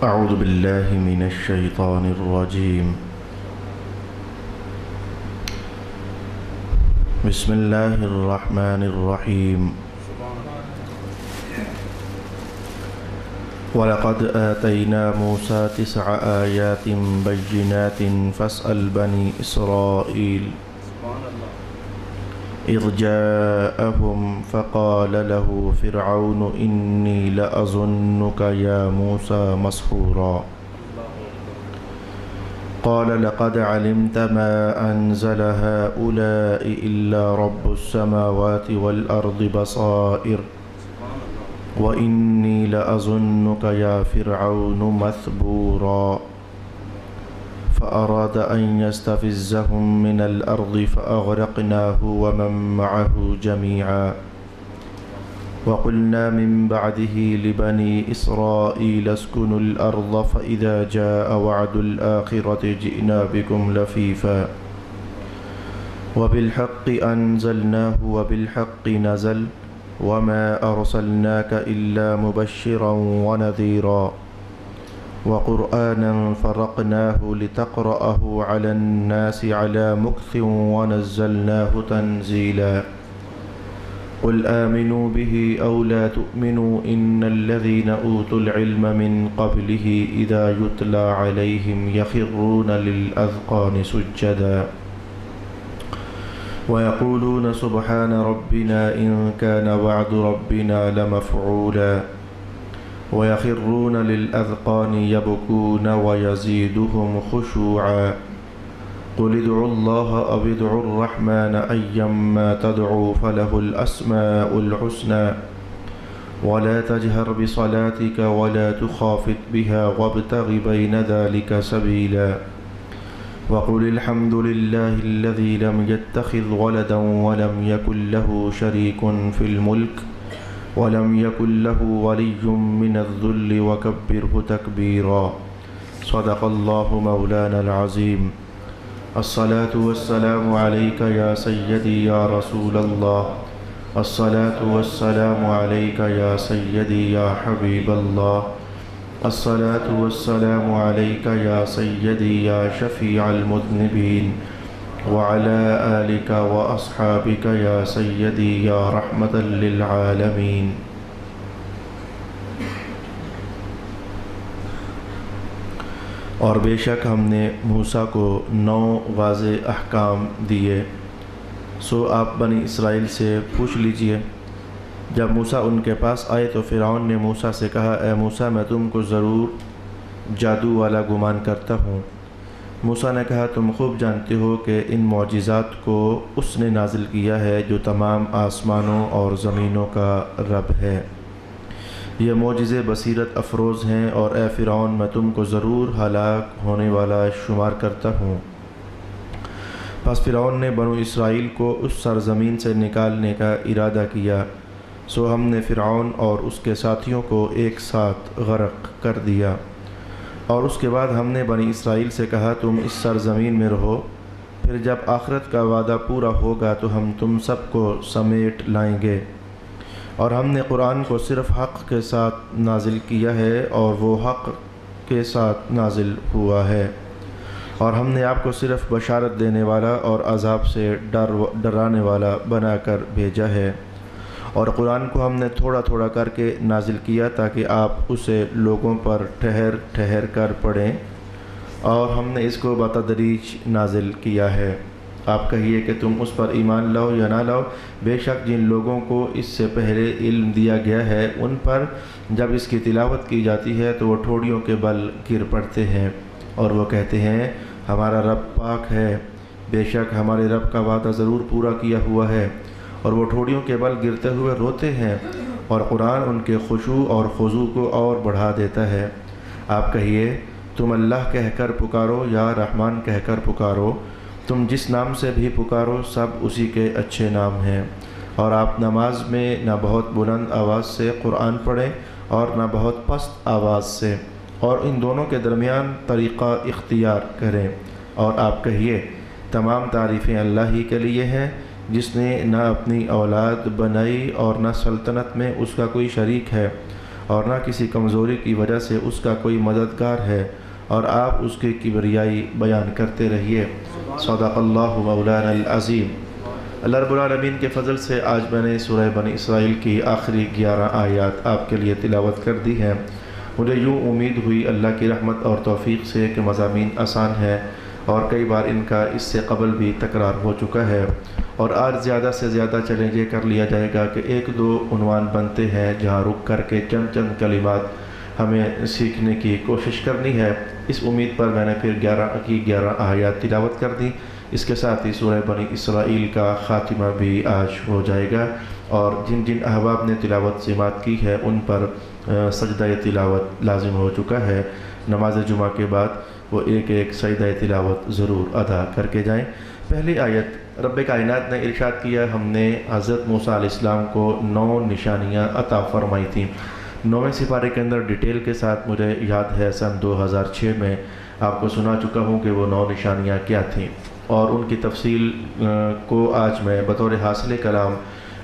أعوذ بالله من الشيطان الرجيم. بسم الله الرحمن الرحيم. ولقد آتينا موسى 9 آيات بينات فاسأل بني إسرائيل إذ جاءهم فقال له فرعون إني لأظنك يا موسى مسحورا قال لقد علمت ما أنزل هؤلاء إلا رب السماوات والأرض بصائر وإني لأظنك يا فرعون مثبورا فأراد أن يستفزهم من الأرض فأغرقناه ومن معه جميعا وقلنا من بعده لبني إسرائيل اسكنوا الأرض فإذا جاء وعد الآخرة جئنا بكم لفيفا وبالحق أنزلناه وبالحق نزل وما أرسلناك إلا مبشرا ونذيرا وقرآنا فرقناه لتقرأه على الناس على مكث ونزلناه تنزيلا قل آمنوا به أو لا تؤمنوا إن الذين أوتوا العلم من قبله إذا يتلى عليهم يخرون للأذقان سجدا ويقولون سبحان ربنا إن كان وعد ربنا لمفعولا ويخرون للأذقان يبكون ويزيدهم خشوعا قل ادعوا الله أو ادعوا الرحمن أيما تدعوا فله الأسماء الحسنى ولا تجهر بصلاتك ولا تخافت بها وابتغ بين ذلك سبيلا وقل الحمد لله الذي لم يتخذ ولدا ولم يكن له شريك في الملك ولم يكن له ولي من الذل وكبره تكبيرا صدق الله مولانا العظيم. الصلاة والسلام عليك يا سيدي يا رسول الله الصلاة والسلام عليك يا سيدي يا حبيب الله الصلاة والسلام عليك يا سيدي يا شفيع المذنبين وعلى آلك وأصحابك يا سيدي يا رحمة للعالمين. اور بے شک ہم نے موسیٰ کو 9 واضح احکام دیے، سو آپ بنی اسرائیل سے پوچھ لیجئے۔ جب موسیٰ ان کے پاس آئے تو فرعون نے موسیٰ سے کہا اے موسیٰ میں تم کو ضرور جادو والا گمان کرتا ہوں۔ موسیٰ نے کہا تم خوب جانتے ہو کہ ان معجزات کو اس نے نازل کیا ہے جو تمام آسمانوں اور زمینوں کا رب ہے، یہ معجزے بصیرت افروز ہیں اور اے فرعون میں تم کو ضرور ہلاک ہونے والا شمار کرتا ہوں۔ پس فرعون نے بنو اسرائیل کو اس سرزمین سے نکالنے کا ارادہ کیا، سو ہم نے فرعون اور اس کے ساتھیوں کو ایک ساتھ غرق کر دیا، اور اس کے بعد ہم نے بنی اسرائیل سے کہا تم اس سرزمین میں رہو، پھر جب آخرت کا وعدہ پورا ہوگا تو ہم تم سب کو سمیٹ لائیں گے، اور ہم نے قرآن کو صرف حق کے ساتھ نازل کیا ہے اور وہ حق کے ساتھ نازل ہوا ہے، اور ہم نے آپ کو صرف بشارت دینے والا اور عذاب سے ڈرانے والا بنا کر بھیجا ہے، اور قرآن کو ہم نے تھوڑا تھوڑا کر کے نازل کیا تاکہ آپ اسے لوگوں پر ٹھہر ٹھہر کر پڑھیں، اور ہم نے اس کو بتدریج نازل کیا ہے۔ آپ کہیے کہ تم اس پر ایمان لاؤ یا نہ لاؤ، بے شک جن لوگوں کو اس سے پہلے علم دیا گیا ہے ان پر جب اس کی تلاوت کی جاتی ہے تو وہ ٹھوڑیوں کے بل گر پڑتے ہیں اور وہ کہتے ہیں ہمارا رب پاک ہے، بے شک ہمارے رب کا وعدہ ضرور پورا کیا ہوا ہے، اور وہ ٹھوڑیوں کے بل گرتے ہوئے روتے ہیں، اور قرآن ان کے خشوع اور خضوع کو اور بڑھا دیتا ہے۔ آپ کہیے تم اللہ کہہ کر پکارو یا رحمان کہہ کر پکارو، تم جس نام سے بھی پکارو سب اسی کے اچھے نام ہیں، اور آپ نماز میں نہ بہت بلند آواز سے قرآن پڑھیں اور نہ بہت پست آواز سے، اور ان دونوں کے درمیان طریقہ اختیار کریں، اور آپ کہیے تمام تعریفیں اللہ ہی کے لیے ہیں جس نے نہ اپنی اولاد بنائی اور نہ سلطنت میں اس کا کوئی شریک ہے، اور نہ کسی کمزوری کی وجہ سے اس کا کوئی مددگار ہے، اور آپ اس کی کبریائی بیان کرتے رہیے۔ صدق اللہ مولانا العظیم۔ اللہ رب العالمین کے فضل سے آج میں نے سورہ بنی اسرائیل کی آخری 11 آیات آپ کے لیے تلاوت کر دی ہیں۔ مجھے یوں امید ہوئی اللہ کی رحمت اور توفیق سے کہ مضامین آسان ہے، اور کئی بار ان کا اس سے قبل بھی تکرار ہو چکا ہے، اور آج زیادہ سے زیادہ چیلنج یہ کر لیا جائے گا کہ 1-2 عنوان بنتے ہیں جہاں رک کر کے چند کلمات ہمیں سیکھنے کی کوشش کرنی ہے۔ اس امید پر میں نے پھر 11 آیات تلاوت کر دی۔ اس کے ساتھ ہی سورہ بنی اسرائیل کا خاتمہ بھی آج ہو جائے گا، اور جن جن احباب نے تلاوت سماعت کی ہے ان پر سجدہ تلاوت لازم ہو چکا ہے۔ نماز جمعہ کے بعد وہ ایک سجدہ تلاوت ضرور ادا کر کے جائیں۔ پہلی آیت رب کائنات نے ارشاد کیا، ہم نے حضرت موسیٰ علیہ السلام کو 9 نشانیاں عطا فرمائی تھیں۔ 9ویں سپارے کے اندر ڈیٹیل کے ساتھ مجھے یاد ہے سن 2006 میں آپ کو سنا چکا ہوں کہ وہ 9 نشانیاں کیا تھیں، اور ان کی تفصیل کو آج میں بطور حاصل کلام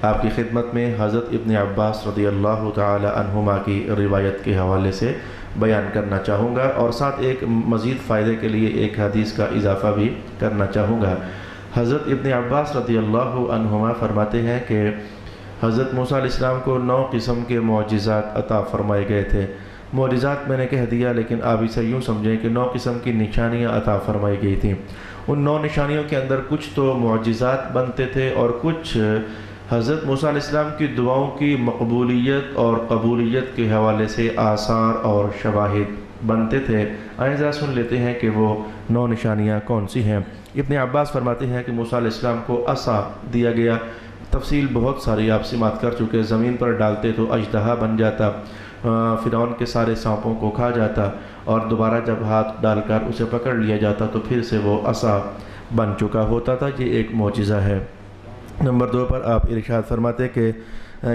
آپ کی خدمت میں حضرت ابن عباس رضی اللہ تعالی عنہما کی روایت کے حوالے سے بیان کرنا چاہوں گا، اور ساتھ ایک مزید فائدے کے لیے ایک حدیث کا اضافہ بھی کرنا چاہوں گا۔ حضرت ابن عباس رضی اللہ عنہما فرماتے ہیں کہ حضرت موسیٰ علیہ السلام کو 9 قسم کے معجزات عطا فرمائے گئے تھے۔ معجزات میں نے کہہ دیا، لیکن آپ اسے یوں سمجھیں کہ 9 قسم کی نشانیاں عطا فرمائی گئی تھیں۔ ان 9 نشانیوں کے اندر کچھ تو معجزات بنتے تھے، اور کچھ حضرت موسیٰ علیہ السلام کی دعاؤں کی مقبولیت اور قبولیت کے حوالے سے آثار اور شواہد بنتے تھے۔ آئیں ذرا سن لیتے ہیں کہ وہ 9 نشانیاں کون سی ہیں۔ ابن عباس فرماتے ہیں کہ موسیٰ علیہ السلام کو عصا دیا گیا۔ تفصیل بہت ساری آپ سماعت کر چکے، زمین پر ڈالتے تو اژدہا بن جاتا، فرعون کے سارے سانپوں کو کھا جاتا، اور دوبارہ جب ہاتھ ڈال کر اسے پکڑ لیا جاتا تو پھر سے وہ عصا بن چکا ہوتا تھا۔ یہ ایک معجزہ ہے۔ نمبر 2 پر آپ ارشاد فرماتے کہ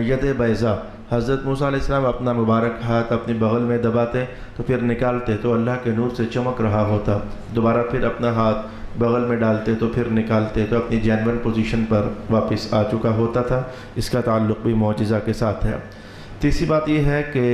ید بیضا، حضرت موسیٰ علیہ السلام اپنا مبارک ہاتھ اپنی بغل میں دباتے تو پھر نکالتے تو اللہ کے نور سے چمک رہا ہوتا، دوبارہ پھر اپنا ہاتھ بغل میں ڈالتے تو پھر نکالتے تو اپنی جینون پوزیشن پر واپس آ چکا ہوتا تھا۔ اس کا تعلق بھی معجزہ کے ساتھ ہے۔ تیسری بات یہ ہے کہ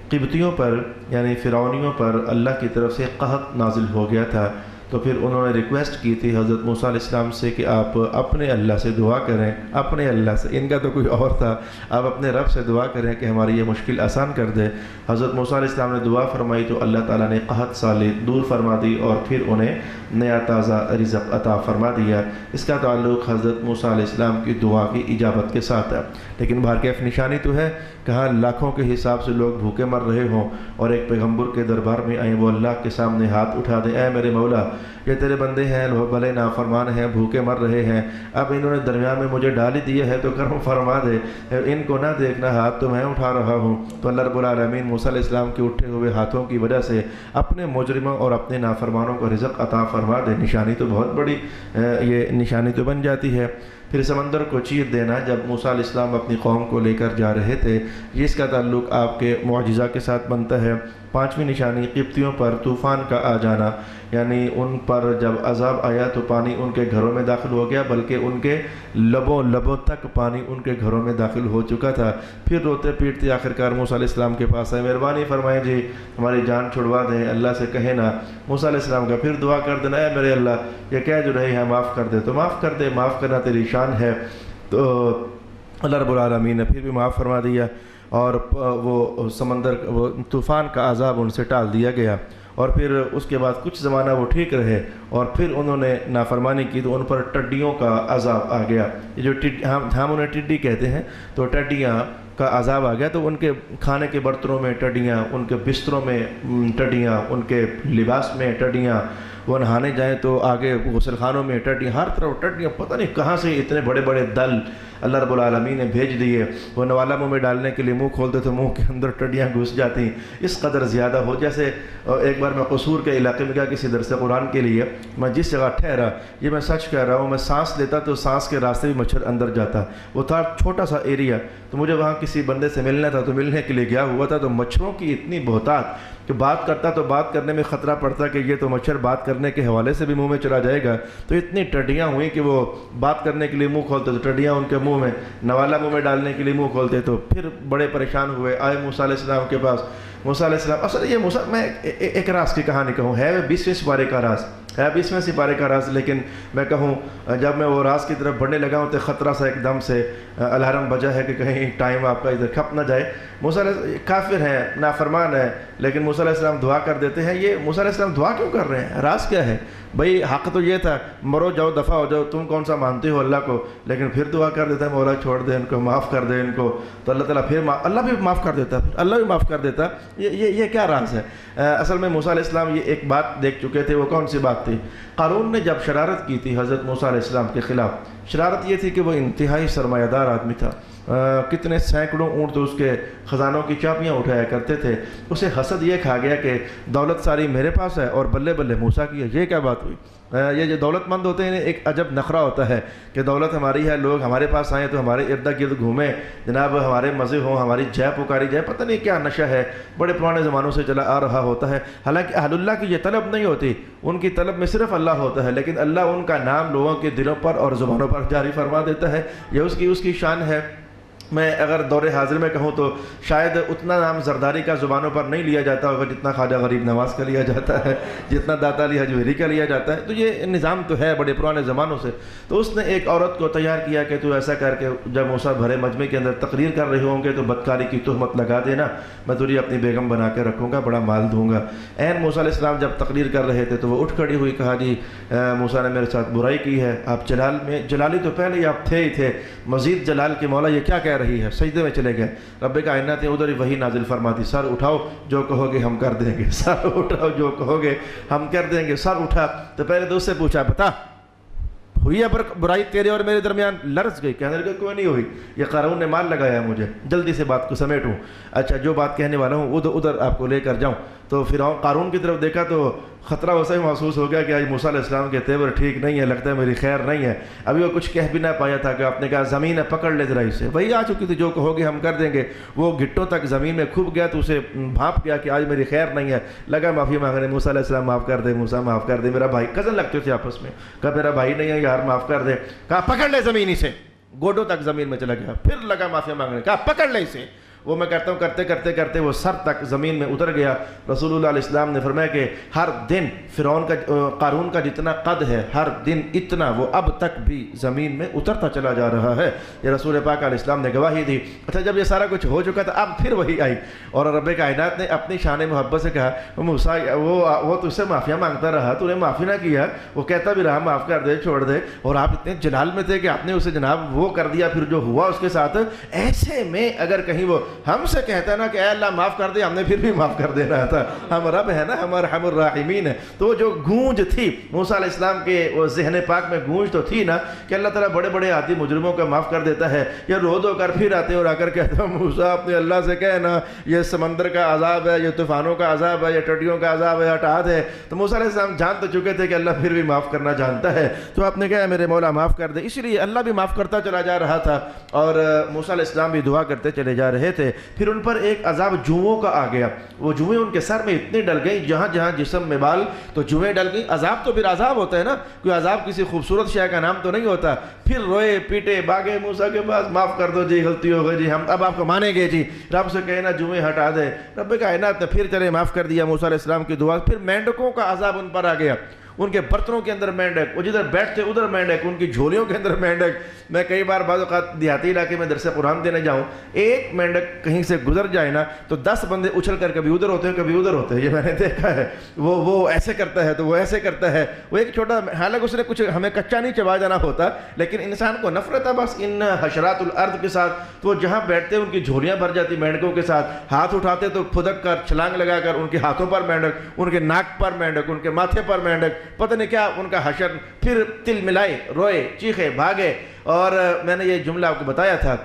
قبطیوں پر یعنی فرعونیوں پر اللہ کی طرف سے قحط نازل ہو گیا تھا، تو پھر انہوں نے ریکویسٹ کی تھی حضرت موسیٰ علیہ السلام سے کہ آپ اپنے اللہ سے دعا کریں، اپنے اللہ سے، ان کا تو کوئی اور تھا، آپ اپنے رب سے دعا کریں کہ ہماری یہ مشکل آسان کر دے۔ حضرت موسیٰ علیہ السلام نے دعا فرمائی تو اللہ تعالیٰ نے قحط سالی دور فرما دی، اور پھر انہیں نیا تازہ رزق عطا فرما دیا۔ اس کا تعلق حضرت موسیٰ علیہ السلام کی دعا کی اجابت کے ساتھ ہے۔ لیکن بہرکیف نشانی تو ہے، کہاں لاکھوں کے حساب سے لوگ بھوکے مر رہے ہوں اور ایک پیغمبر کے دربار میں آئیں، وہ اللہ کے سامنے ہاتھ اٹھا دیں، اے میرے مولا یہ تیرے بندے ہیں، وہ بھلے نافرمان ہیں، بھوکے مر رہے ہیں، اب انہوں نے درمیان میں مجھے ڈال ہی دیا ہے تو کرم فرما دے، ان کو نہ دیکھنا، ہاتھ تو میں اٹھا رہا ہوں۔ تو اللہ رب العالمین موسیٰ علیہ السلام کے اٹھے ہوئے ہاتھوں کی وجہ سے اپنے مجرموں اور اپنے نافرمانوں کو رزق عطا فرما دے۔ نشانی تو بہت بڑی یہ نشانی تو بن جاتی ہے۔ پھر سمندر کو چیر دینا جب موسیٰ علیہ السلام اپنی قوم کو لے کر جا رہے تھے، یہ اس کا تعلق آپ کے معجزہ کے ساتھ بنتا ہے۔ 5ویں نشانی قبطیوں پر طوفان کا آ جانا، یعنی ان پر جب عذاب آیا تو پانی ان کے گھروں میں داخل ہو گیا، بلکہ ان کے لبوں تک پانی ان کے گھروں میں داخل ہو چکا تھا۔ پھر روتے پیٹتے آخرکار موسیٰ علیہ السلام کے پاس آئے، مہربانی فرمائیں جی ہماری جان چھڑوا دیں، اللہ سے کہیں نا۔ موسیٰ علیہ السلام کا پھر دعا کر دینا، اے میرے اللہ یہ کہہ جو رہے ہیں معاف کر دے، تو معاف کر دے، معاف کرنا تیری شان ہے۔ تو اللہ رب العالمین نے پھر بھی معاف فرما دیا، اور وہ سمندر وہ طوفان کا عذاب ان سے ٹال دیا گیا، اور پھر اس کے بعد کچھ زمانہ وہ ٹھیک رہے، اور پھر انہوں نے نافرمانی کی تو ان پر ٹڈیوں کا عذاب آ گیا۔ یہ جو ہم انہیں ٹڈی کہتے ہیں، تو ٹڈیاں کا عذاب آ گیا، تو ان کے کھانے کے برتنوں میں ٹڈیاں، ان کے بستروں میں ٹڈیاں، ان کے لباس میں ٹڈیاں، وہ نہانے جائیں تو آگے غسل خانوں میں ٹڈیاں، ہر طرف ٹڈیاں، پتہ نہیں کہاں سے اتنے بڑے بڑے دل اللہ رب العالمین نے بھیج دیے۔ وہ نوالا منہ میں ڈالنے کے لیے منہ کھولتے تو منہ کے اندر ٹڈیاں گھس جاتی، اس قدر زیادہ ہو۔ جیسے ایک بار میں قصور کے علاقے میں گیا کسی درس قرآن کے لیے، میں جس جگہ ٹھہرا، یہ میں سچ کہہ رہا ہوں، میں سانس لیتا تو سانس کے راستے بھی مچھر اندر جاتا۔ وہ تھا چھوٹا سا ایریا، تو مجھے وہاں کسی بندے سے ملنا تھا، تو ملنے کے لیے گیا ہوا تھا، تو مچھروں کی اتنی بہتات کہ بات کرتا تو بات کرنے میں خطرہ پڑتا کہ یہ تو مچھر بات کرنے کے حوالے سے بھی منہ میں چلا جائے گا تو اتنی ٹڈیاں ہوئیں کہ وہ بات کرنے کے لیے منہ کھولتے تو ٹڈیاں ان کے منہ میں، نوالا منہ میں ڈالنے کے لیے منہ کھولتے تو پھر بڑے پریشان ہوئے، آئے موسیٰ علیہ السلام کے پاس۔ موسیٰ علیہ السلام، اصل یہ موسیٰ، میں ایک راز کی کہانی کہوں، ہے 20ویں سپارے کا راز، ہے 20ویں سپارے کا راز، لیکن میں کہوں جب میں وہ راز کی طرف بڑھنے لگا ہوں تو خطرہ سا ایک دم سے الارم بجا ہے کہ کہیں ٹائم آپ کا ادھر کھپ نہ جائے۔ موسیٰ علیہ کافر ہیں، نافرمان ہیں، لیکن موسیٰ علیہ السلام دعا کر دیتے ہیں۔ یہ موسیٰ علیہ السلام دعا کیوں کر رہے ہیں؟ راز کیا ہے؟ بھئی حق تو یہ تھا مرو جاؤ دفع ہو جاؤ، تم کون سا مانتے ہو اللہ کو، لیکن پھر دعا کر دیتا ہے مولا چھوڑ دے ان کو، معاف کر دے ان کو، تو اللہ تعالیٰ پھر اللہ بھی معاف کر دیتا، اللہ بھی معاف کر دیتا۔ یہ کیا راز ہے؟ اصل میں موسیٰ علیہ السلام یہ ایک بات دیکھ چکے تھے۔ وہ کون سی بات تھی؟ قارون نے جب شرارت کی تھی حضرت موسیٰ علیہ السلام کے خلاف، شرارت یہ تھی کہ وہ انتہائی سرمایہ دار آدمی تھا، کتنے سینکڑوں اونٹ تو اس کے خزانوں کی چابیاں اٹھایا کرتے تھے۔ اسے حسد یہ کھا گیا کہ دولت ساری میرے پاس ہے اور بلے بلے موسیٰ کی ہے۔ یہ کیا بات ہوئی؟ یہ جو دولت مند ہوتے ہیں ایک عجب نخرہ ہوتا ہے کہ دولت ہماری ہے، لوگ ہمارے پاس آئیں تو ہمارے ارد گرد گھومیں، جناب ہمارے مزے ہوں، ہماری جے پکاری جائے، پتہ نہیں کیا نشہ ہے، بڑے پرانے زمانوں سے چلا آ رہا ہوتا ہے۔ حالانکہ اہل اللہ کی یہ طلب نہیں ہوتی، ان کی طلب میں صرف اللہ ہوتا ہے، لیکن اللہ ان کا نام لوگوں کے دلوں پر اور زبانوں پر جاری فرما دیتا ہے، یہ اس کی شان ہے۔ میں اگر دور حاضر میں کہوں تو شاید اتنا نام زرداری کا زبانوں پر نہیں لیا جاتا ہوگا جتنا خواجہ غریب نواز کا لیا جاتا ہے، جتنا داتا علی حجویری کا لیا جاتا ہے۔ تو یہ نظام تو ہے بڑے پرانے زمانوں سے۔ تو اس نے ایک عورت کو تیار کیا کہ تو ایسا کر کے جب موسیٰ بھرے مجمع کے اندر تقریر کر رہے ہوں گے تو بدکاری کی تہمت لگا دینا، میں تجھے اپنی بیگم بنا کے رکھوں گا، بڑا مال دوں گا۔ عین موسیٰ علیہ السلام جب تقریر کر رہے تھے تو وہ اٹھ کھڑی ہوئی، کہا جی موسیٰ نے میرے ساتھ برائی کی ہے، آپ جلال میں، جلالی تو پہلے ہی آپ تھے ہی تھے، مزید جلال کے مولا یہ کیا کہہ رہی ہے؟ سجدے میں چلے گئے۔ رب کائنات نے ادھر ہی وحی نازل فرماتی، سر اٹھاؤ جو کہو گے ہم کر دیں گے، سر اٹھاؤ جو کہو گے ہم کر دیں گے۔ سر اٹھا تو پہلے تو اس سے پوچھا بتا ہوئی ہے برائی تیرے اور میرے درمیان؟ لرز گئی، کہنے لگا کوئی نہیں ہوئی، یہ قارون نے مال لگایا مجھے، جلدی سے بات کو سمیٹوں، اچھا جو بات کہنے والا ہوں ادھر آپ کو لے کر جاؤں۔ تو فرعون قارون کی طرف دیکھا تو خطرہ ویسا ہی محسوس ہو گیا کہ آج موسیٰ علیہ السلام کے تیور ٹھیک نہیں ہے، لگتا ہے میری خیر نہیں ہے۔ ابھی وہ کچھ کہہ بھی نہ پایا تھا کہ آپ نے کہا زمین ہے پکڑ لے ذرا اسے، وہی آ چکی تھی جو کہو گے ہم کر دیں گے۔ وہ گھٹوں تک زمین میں کھپ گیا تو اسے بھانپ گیا کہ آج میری خیر نہیں ہے، لگا معافی مانگنے، موسیٰ علیہ السلام معاف کر دے، موسیٰ معاف کر دے، میرا بھائی، کزن لگتے تھے آپس میں، کہا میرا بھائی نہیں ہے یار معاف کر دے، کہا پکڑ لے زمین اسے، گوڈوں تک زمین میں چلا گیا، پھر لگا معافی مانگنے، کہا پکڑ لے اسے۔ وہ میں کہتا ہوں کرتے کرتے کرتے وہ سر تک زمین میں اتر گیا۔ رسول اللہ علیہ السلام نے فرمایا کہ ہر دن فرعون کا قارون کا جتنا قد ہے ہر دن اتنا وہ اب تک بھی زمین میں اترتا چلا جا رہا ہے۔ یہ رسول پاک علیہ السلام نے گواہی دی۔ اچھا جب یہ سارا کچھ ہو چکا تھا اب پھر وہی آئی اور رب کائنات نے اپنی شان محبت سے کہا موسیٰ وہ تجھ سے معافیاں مانگتا رہا، تو نے معافی نہ کیا، وہ کہتا بھی رہا معاف کر دے چھوڑ دے، اور آپ اتنے جلال میں تھے کہ آپ نے اسے جناب وہ کر دیا، پھر جو ہوا اس کے ساتھ۔ ایسے میں اگر کہیں وہ ہم سے کہتا ہے نا کہ اے اللہ معاف کر دے، ہم نے پھر بھی معاف کر دے رہا تھا، ہم رب ہے نا، ہم ارحم الراحمین ہے۔ تو جو گونج تھی موسیٰ علیہ السلام کے وہ ذہن پاک میں گونج تو تھی نا کہ اللہ تعالیٰ بڑے بڑے عادی مجرموں کا معاف کر دیتا ہے، یا رو دو کر پھر آتے اور آ کر کہتا ہوں موسیٰ اپنے اللہ سے کہنا یہ سمندر کا عذاب ہے، یہ طوفانوں کا عذاب ہے، یہ ٹڈیوں کا عذاب ہے، ہٹا دے۔ تو موسیٰ علیہ السلام جان تو چکے تھے کہ اللہ پھر بھی معاف کرنا جانتا ہے، تو آپ نے کہا میرے مولا معاف کر دے، اس لیے اللہ بھی معاف کرتا چلا جا رہا تھا اور موسیٰ علیہ السلام بھی دعا کرتے چلے جا رہے تھے۔ پھر ان پر ایک عذاب جوؤں کا آ گیا، وہ جوئیں ان کے سر میں اتنے ڈل گئی، جہاں جہاں جسم میں بال تو جوئیں ڈل گئیں۔ عذاب تو پھر عذاب ہوتا ہے نا، کوئی عذاب کسی خوبصورت شے کا نام تو نہیں ہوتا۔ پھر روئے پیٹے بھاگے موسیٰ کے پاس، معاف کر دو جی غلطی ہو گئی جی، ہم اب آپ کو مانیں گے جی، رب سے کہنا جوئیں ہٹا دے۔ رب کائنات نے پھر چلے معاف کر دیا موسیٰ علیہ السلام کی دعا۔ پھر مینڈکوں کا عذاب ان پر آ گیا، ان کے برتنوں کے اندر مینڈک، وہ جدھر بیٹھتے ادھر مینڈک، ان کی جھولیوں کے اندر مینڈک۔ میں کئی بار بعض اوقات دیہاتی علاقے میں درس قرآن دینے جاؤں، ایک مینڈک کہیں سے گزر جائے نا تو 10 بندے اچھل کر کبھی ادھر ہوتے ہیں کبھی ادھر ہوتے ہیں، یہ میں نے دیکھا ہے۔ وہ ایسے کرتا ہے تو وہ ایسے کرتا ہے، وہ ایک چھوٹا، حالانکہ اس نے کچھ ہمیں کچا نہیں چبا جانا ہوتا، لیکن انسان کو نفرت ہے بس ان حشرات الارض کے ساتھ۔ تو وہ جہاں بیٹھتے ان کی جھولیاں بھر جاتی مینڈکوں کے ساتھ، ہاتھ اٹھاتے تو پھدک کر چھلانگ لگا کر ان کے ہاتھوں پر مینڈک، ان کے ناک پر مینڈک، ان کے ماتھے پر مینڈک، پتہ نہیں کیا ان کا حشر۔ پھر تل ملائے، روئے چیخے بھاگے۔ اور میں نے یہ جملہ آپ کو بتایا تھا،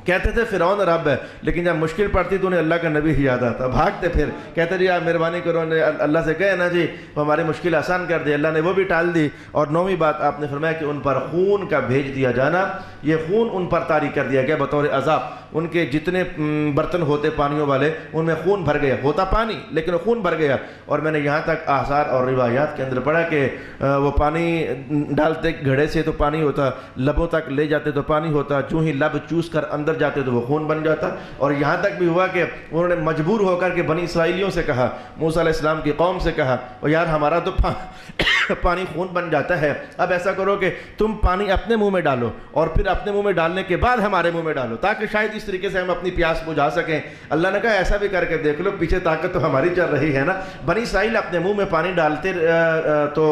کہتے تھے فرعون رب ہے، لیکن جب مشکل پڑتی تو انہیں اللہ کا نبی ہی یاد آتا، بھاگتے پھر کہتے جی آپ مہربانی کرو، اللہ سے کہے نا جی وہ ہماری مشکل آسان کر دے، اللہ نے وہ بھی ٹال دی۔ اور 9ویں بات آپ نے فرمایا کہ ان پر خون کا بھیج دیا جانا، یہ خون ان پر طاری کر دیا گیا بطور عذاب۔ ان کے جتنے برتن ہوتے پانیوں والے ان میں خون بھر گیا، ہوتا پانی لیکن خون بھر گیا، اور میں نے یہاں تک آثار اور روایات کے اندر پڑھا کہ وہ پانی ڈالتے گھڑے سے تو پانی ہوتا، لبوں تک لے جاتے تو پانی ہوتا، جو ہی لب چوس کر اندر جاتے تو وہ خون بن جاتا، اور یہاں تک بھی ہوا کہ انہوں نے مجبور ہو کر کے بنی اسرائیلیوں سے کہا، موسیٰ علیہ السلام کی قوم سے کہا، اور یار ہمارا تو پانی خون بن جاتا ہے، اب ایسا کرو کہ تم پانی اپنے منہ میں ڈالو اور پھر اپنے منہ میں ڈالنے کے بعد ہمارے منہ میں ڈالو، تاکہ شاید اس طریقے سے ہم اپنی پیاس بجھا سکیں۔ اللہ نے کہا ایسا بھی کر کے دیکھ لو، پیچھے طاقت تو ہماری چل رہی ہے نا۔ بنی اسرائیل اپنے منہ میں پانی ڈالتے تو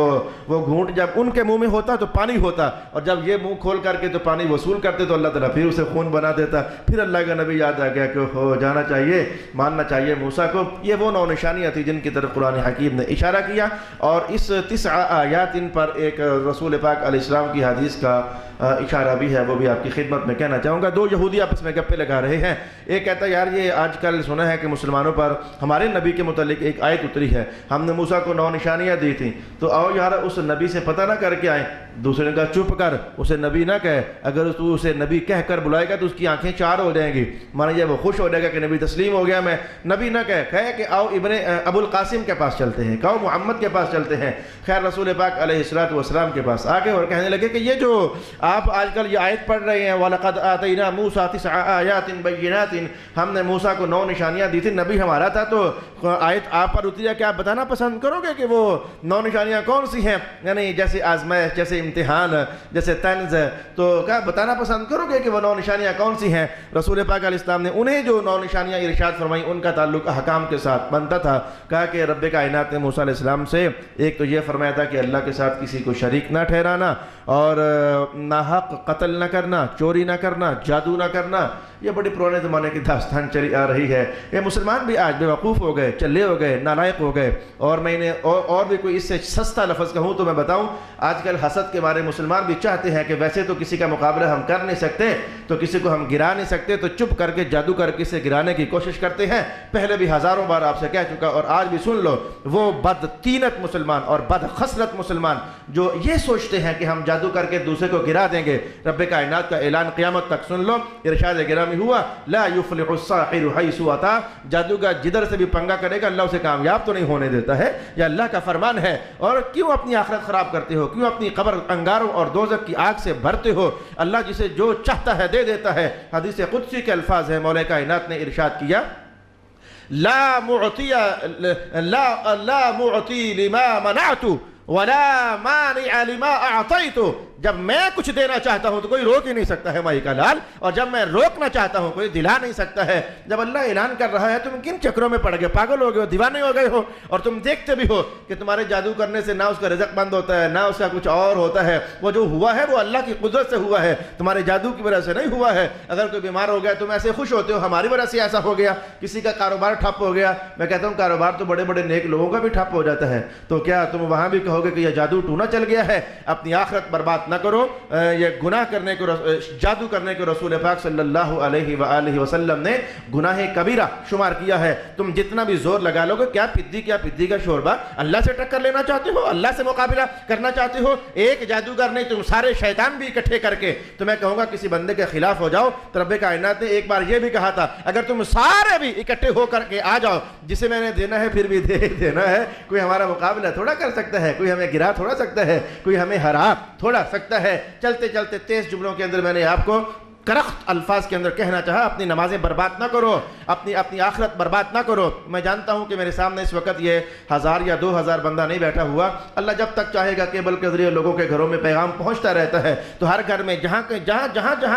وہ گھونٹ جب ان کے منہ میں ہوتا تو پانی ہوتا، اور جب یہ منہ کھول کر کے تو پانی وصول کرتے تو اللہ تعالیٰ پھر اسے خون بنا دیتا۔ پھر اللہ کا نبی یاد آ گیا کہ ہو جانا چاہیے، ماننا چاہیے موسیٰ کو۔ یہ وہ 9 نشانیاں تھیں جن کی طرف قرآن حکیم نے اشارہ کیا، اور اس 9 آیات ان پر ایک رسول پاک علیہ السلام کی حدیث کا اشارہ بھی ہے، وہ بھی آپ کی خدمت میں کہنا چاہوں گا۔ 2 یہودی آپس میں گپے لگا رہے ہیں، ایک کہتا ہے یار یہ آج کل سنا ہے کہ مسلمانوں پر ہمارے نبی کے متعلق ایک آیت اتری ہے، ہم نے موسیٰ کو 9 نشانیاں دی تھیں، تو آؤ یار اس نبی سے پتہ نہ کر کے آئیں۔ دوسرے نے کہا چپ کر، اسے نبی نہ کہے، اگر تو اسے نبی کہہ کر بلائے گا تو اس کی آنکھیں 4 ہو جائیں گی، مانا یہ وہ خوش ہو جائے گا کہ نبی تسلیم ہو گیا میں۔ نبی نہ کہے کہ آؤ ابن ابو القاسم کے پاس چلتے ہیں، کہو محمد کے پاس چلتے ہیں۔ خیر رسول پاک علیہ السلام کے پاس آ گئے اور کہنے لگے کہ یہ جو آپ آج کل یہ آیت پڑھ رہے ہیں وَلَقَدْ آتَيْنَا مُوسَىٰ 9 آیَاتٍ بَيِّنَاتٍ، ہم نے موسیٰ کو 9 نشانیاں دی تھی، نبی ہمارا تھا تو آیت آپ پر اتری ہے کہ آپ بتانا پسند کرو گے کہ وہ 9 نشانیاں کون سی ہیں؟ یعنی جیسے آزمائش، جیسے امتحان، جیسے طنز، تو کیا بتانا پسند کرو گے کہ وہ 9 نشانیاں کون سی ہیں؟ رسول پاک علیہ السلام نے انہیں جو 9 نشانیاں ارشاد فرمائی ان کا تعلق احکام کے ساتھ بنتا تھا۔ کہا کہ رب کائنات نے موسیٰ علیہ السلام سے ایک تو یہ فرمایا تھا کہ اللہ کے ساتھ کسی کو شریک نہ ٹھہرانا، اور ناحق قتل نہ کرنا، چوری نہ کرنا، جادو نہ کرنا۔ یہ بڑی پرانے زمانے کی داستان چلی آ رہی ہے، یہ مسلمان بھی آج بے وقوف ہو گئے، چلے ہو گئے، نالائق ہو گئے۔ اور میں نے اور بھی کوئی اس سے سستا لفظ کہوں تو میں بتاؤں، آج کل حسد کے مارے مسلمان بھی چاہتے ہیں کہ ویسے تو کسی کا مقابلہ ہم کر نہیں سکتے، تو کسی کو ہم گرا نہیں سکتے، تو چپ کر کے جادو کر کے اسے گرانے کی کوشش کرتے ہیں۔ پہلے بھی ہزاروں بار آپ سے کہہ چکا اور آج بھی سن لو، وہ بدطینت مسلمان اور بدخصلت مسلمان جو یہ سوچتے ہیں کہ ہم جادو کر کے دوسرے کو گرا دیں گے، رب کائنات کا اعلان قیامت تک سن لو، ارشاد گرامی ہوا لا یفلح الساحر حیث اتی، جادوگر جدھر سے بھی پنگا کرے گا اللہ اسے کامیاب تو نہیں ہونے دیتا ہے، یہ اللہ کا فرمان ہے۔ اور کیوں اپنی آخرت خراب کرتے ہو، کیوں اپنی قبر انگاروں اور دوزخ کی آگ سے بھرتے ہو؟ اللہ جسے جو چاہتا ہے دے دیتا ہے۔ حدیث قدسی کے الفاظ ہیں، مولا کائنات نے ارشاد کیا لا معطی لما منعت ولا مانع لما اعطیت، جب میں کچھ دینا چاہتا ہوں تو کوئی روک ہی نہیں سکتا ہے مائی کا لال، اور جب میں روکنا چاہتا ہوں کوئی دلا نہیں سکتا ہے۔ جب اللہ اعلان کر رہا ہے تم کن چکروں میں پڑ گئے، پاگل ہو گئے ہو، دیوانے ہو گئے ہو، اور تم دیکھتے بھی ہو کہ تمہارے جادو کرنے سے نہ اس کا رزق بند ہوتا ہے، نہ اس کا کچھ اور ہوتا ہے، وہ جو ہوا ہے وہ اللہ کی قدرت سے ہوا ہے، تمہارے جادو کی وجہ سے نہیں ہوا ہے۔ اگر کوئی بیمار ہو گیا تم ایسے خوش ہوتے ہو ہماری وجہ سے ایسا ہو گیا، کسی کا کاروبار ٹھپ ہو گیا، میں کہتا ہوں کاروبار تو بڑے بڑے نیک لوگوں کا بھی ٹھپ ہو جاتا ہے، تو کیا تم وہاں بھی کہو گے کہ یہ جادو ٹونا چل گیا ہے؟ اپنی آخرت برباد نہ کرو۔ یہ گناہ کرنے کو، جادو کرنے کو رسول پاک صلی اللہ علیہ وآلہ وسلم نے گناہ کبیرہ شمار کیا ہے۔ تم جتنا بھی زور لگا لو گے، کیا پدی کا شوربہ، اللہ سے ٹکر لینا چاہتے ہو، اللہ سے مقابلہ کرنا چاہتے ہو؟ ایک جادوگر نہیں، تم سارے شیطان بھی اکٹھے کر کے، تو میں کہوں گا کسی بندے کے خلاف ہو جاؤ تو رب کائنات نے ایک بار یہ بھی کہا تھا اگر تم سارے بھی اکٹھے ہو کر کے آ جاؤ، جسے میں نے دینا ہے پھر بھی دینا ہے، کوئی ہمارا مقابلہ تھوڑا کر سکتا ہے، کوئی ہمیں گرا تھوڑا سکتا ہے، کوئی ہمیں ہرا تھوڑا سکتا ہے۔ چلتے چلتے 23 جملوں کے اندر میں نے آپ کو کرخت الفاظ کے اندر کہنا چاہا، اپنی نمازیں برباد نہ کرو، اپنی آخرت برباد نہ کرو۔ میں جانتا ہوں کہ میرے سامنے اس وقت یہ 1000 یا 2000 بندہ نہیں بیٹھا ہوا، اللہ جب تک چاہے گا کیبل کے ذریعے لوگوں کے گھروں میں پیغام پہنچتا رہتا ہے، تو ہر گھر میں جہاں